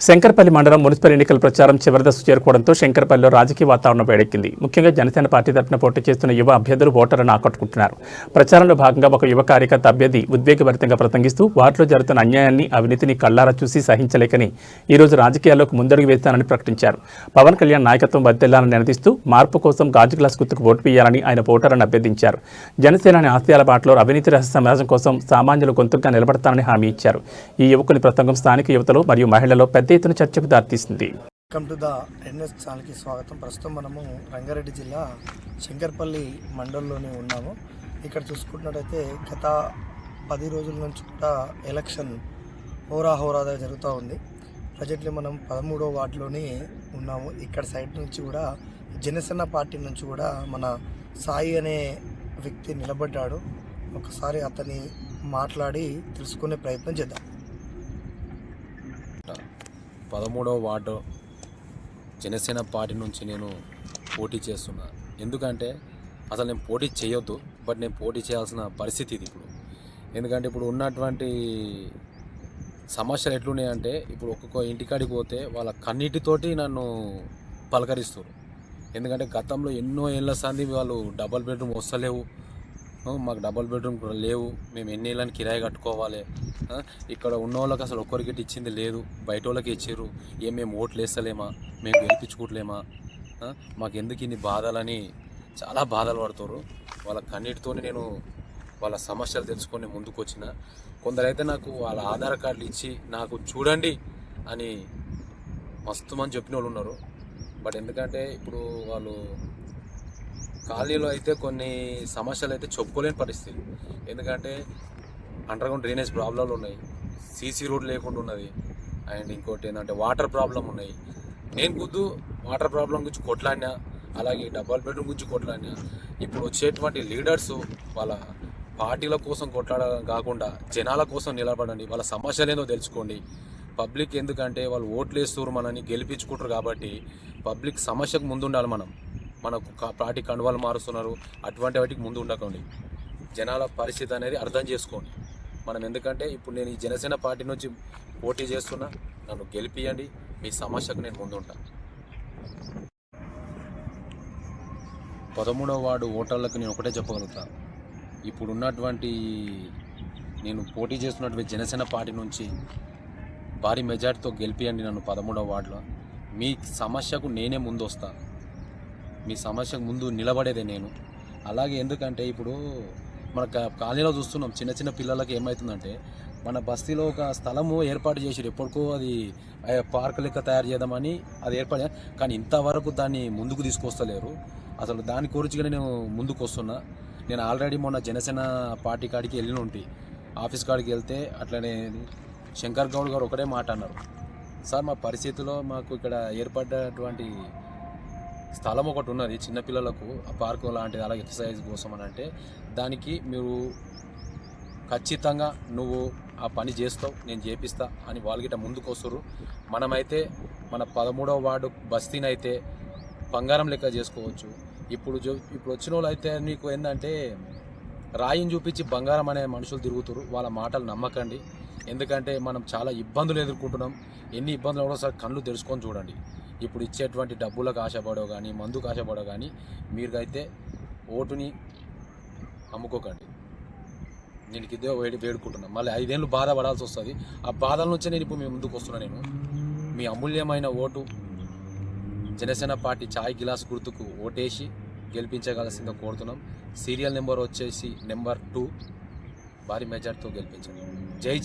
శంకర్పల్లి మండలం మున్సిపల్ ఎన్నికల ప్రచారం చివరి దశకు చేరుకోవడంతో శంకర్పల్లిలో రాజకీయ వాతావరణం వేడెక్కింది. ముఖ్యంగా జనసేన పార్టీ తరఫున పోటీ చేస్తున్న యువ అభ్యర్థులు ఓటర్లను ఆకట్టుకుంటున్నారు. ప్రచారంలో భాగంగా ఒక యువ కార్యకర్త అభ్యర్థి ఉద్వేగభరితంగా ప్రసంగిస్తూ వారిలో జరుగుతున్న అన్యాయాన్ని, అవినీతిని కళ్లారా చూసి సహించలేకని ఈరోజు రాజకీయాల్లోకి ముందడుగు వేస్తానని ప్రకటించారు. పవన్ కళ్యాణ్ నాయకత్వం వర్ధిల్లాలని నినదిస్తూ మార్పు కోసం గాజు గ్లాస్ గుర్తుకు ఓటు వేయాలని ఆయన ఓటర్లను అభ్యర్థించారు. జనసేనాని ఆశయాల బాటలో అవినీతి రహిత సమాజం కోసం సామాన్యులు గొంతుగా నిలబడతానని హామీ ఇచ్చారు. ఈ యువకుని ప్రసంగం స్థానిక యువతలు మరియు మహిళల్లో పెద్ద ఎత్తున చర్చకు దారితీసింది. వెల్కమ్ టు ద ఎన్ఎస్ ఛానల్కి స్వాగతం. ప్రస్తుతం మనము రంగారెడ్డి జిల్లా శంకర్పల్లి మండలంలోనే ఉన్నాము. ఇక్కడ చూసుకున్నట్టయితే గత 10 రోజుల నుంచి కూడా ఎలక్షన్ హోరాహోరాగా జరుగుతూ ఉంది. ప్రజెంట్లీ మనం 13వ వార్డులోనే ఉన్నాము. ఇక్కడ సైడ్ నుంచి కూడా జనసేన పార్టీ నుంచి కూడా మన సాయి అనే వ్యక్తి నిలబడ్డాడు. ఒకసారి అతన్ని మాట్లాడి తెలుసుకునే ప్రయత్నం చేద్దాం. 13వ వార్డు జనసేన పార్టీ నుంచి నేను పోటీ చేస్తున్నా. ఎందుకంటే అసలు నేను పోటీ చేయొద్దు, బట్ నేను పోటీ చేయాల్సిన పరిస్థితి ఇది ఇప్పుడు. ఎందుకంటే ఇప్పుడు ఉన్నటువంటి సమస్యలు ఎట్లున్నాయంటే, ఇప్పుడు ఒక్కొక్క ఇంటికాడికి పోతే వాళ్ళ కన్నీటితోటి నన్ను పలకరిస్తారు. ఎందుకంటే గతంలో ఎన్నో ఏళ్ళ సంది వాళ్ళు డబల్ బెడ్రూమ్ వస్తలేవు, మాకు డబల్ బెడ్రూమ్ కూడా లేవు, మేము ఎన్ని ఏళ్ళని కిరాయి కట్టుకోవాలి, ఇక్కడ ఉన్న వాళ్ళకి అసలు ఒక్కరికి ఇచ్చింది లేదు, బయట వాళ్ళకి ఇచ్చారు, మేము ఓట్లు వేస్తలేమా, మేము గెలిపించుకోవట్లేమా, మాకు ఎందుకు ఇన్ని బాధలని చాలా బాధలు పడుతారు. వాళ్ళ కన్నీటితో నేను వాళ్ళ సమస్యలు తెలుసుకొని ముందుకు వచ్చిన. కొందరైతే నాకు వాళ్ళ ఆధార్ కార్డులు ఇచ్చి నాకు చూడండి అని మస్తు మంది చెప్పిన వాళ్ళు ఉన్నారు. బట్ ఎందుకంటే ఇప్పుడు వాళ్ళు కాలనీలో అయితే కొన్ని సమస్యలు అయితే చెప్పుకోలేని పరిస్థితి. ఎందుకంటే అండర్గ్రౌండ్ డ్రైనేజ్ ప్రాబ్లంలు ఉన్నాయి, సీసీ రోడ్ లేకుండా ఉన్నది, అండ్ ఇంకోటి ఏంటంటే వాటర్ ప్రాబ్లం ఉన్నాయి. నేను గుద్దు వాటర్ ప్రాబ్లం గురించి కొట్లాడినా, అలాగే డబల్ బెడ్రూమ్ గురించి కొట్లాడినా. ఇప్పుడు వచ్చేటువంటి లీడర్స్ వాళ్ళ పార్టీల కోసం కొట్లాడడం కాకుండా జనాల కోసం నిలబడండి, వాళ్ళ సమస్యలు ఏందో తెలుసుకోండి. పబ్లిక్ ఎందుకంటే వాళ్ళు ఓట్లు వేస్తారు, మనని గెలిపించుకుంటారు కాబట్టి పబ్లిక్ సమస్యకు ముందు ఉండాలి. మనకు పార్టీ కండువాలు మారుస్తున్నారు, అటువంటి వాటికి ముందు ఉండకండి. జనాల పరిస్థితి అనేది అర్థం చేసుకోండి మనం. ఎందుకంటే ఇప్పుడు నేను ఈ జనసేన పార్టీ నుంచి పోటీ చేస్తున్నా, నన్ను గెలిపియండి, మీ సమస్యకు నేను ముందుంటా. 13వ వార్డు ఓటర్లకు నేను ఒకటే చెప్పగలుగుతా, ఇప్పుడు ఉన్నటువంటి నేను పోటీ చేస్తున్నటువంటి జనసేన పార్టీ నుంచి భారీ మెజార్టీతో గెలిపియండి నన్ను 13వ వార్డులో. మీ సమస్యకు నేనే ముందు వస్తా, మీ సమస్యకు ముందు నిలబడేదే నేను. అలాగే ఎందుకంటే ఇప్పుడు మన కాలనీలో చూస్తున్నాం, చిన్న చిన్న పిల్లలకి ఏమవుతుందంటే, మన బస్తీలో ఒక స్థలము ఏర్పాటు చేసారు, ఎప్పటికో అది పార్క్ లెక్క తయారు చేద్దామని అది ఏర్పాటు, కానీ ఇంతవరకు దాన్ని ముందుకు తీసుకొస్తలేరు. అసలు దాని గురించి నేను ముందుకు వస్తున్నా. నేను ఆల్రెడీ మొన్న జనసేన పార్టీ కాడికి వెళ్ళిన ఉంటే, ఆఫీస్ కాడికి వెళ్తే అట్లనే శంకర్ గౌడ్ గారు ఒకటే మాట అన్నారు, సార్ మా పరిస్థితిలో మాకు ఇక్కడ ఏర్పడ్డటువంటి స్థలం ఒకటి ఉన్నది చిన్నపిల్లలకు పార్కు లాంటిది, అలాగే ఎక్సర్సైజ్ కోసం అని అంటే, దానికి మీరు ఖచ్చితంగా నువ్వు ఆ పని చేస్తావు, నేను చేపిస్తా అని వాళ్ళకిట ముందుకు వస్తారు. మనమైతే మన 13వ వార్డు బస్తీని అయితే బంగారం లెక్క చేసుకోవచ్చు. ఇప్పుడు వచ్చిన వాళ్ళు అయితే నీకు ఏంటంటే రాయిని చూపించి బంగారం అనే మనుషులు తిరుగుతారు. వాళ్ళ మాటలు నమ్మకండి. ఎందుకంటే మనం చాలా ఇబ్బందులు ఎదుర్కొంటున్నాం. ఎన్ని ఇబ్బందులు కూడా సార్ కళ్ళు తెరుచుకొని చూడండి. ఇప్పుడు ఇచ్చేటువంటి డబ్బులకు ఆశపడో కానీ, మందుకు ఆశపడో కానీ మీరైతే ఓటుని అమ్ముకోకండి. నేను ఇదే వేడుకుంటున్నాను. మళ్ళీ 5 ఏళ్ళు బాధపడాల్సి వస్తుంది. ఆ బాధల నుంచే నేను ఇప్పుడు మీ ముందుకు వస్తున్నాను. నేను మీ అమూల్యమైన ఓటు జనసేన పార్టీ చాయ్ గిలాస్ గుర్తుకు ఓటేసి గెలిపించగలసిందిగా కోరుతున్నాం. సీరియల్ నెంబర్ వచ్చేసి నెంబర్ 2, భారీ మెజార్టీతో గెలిపించండి. జై జన.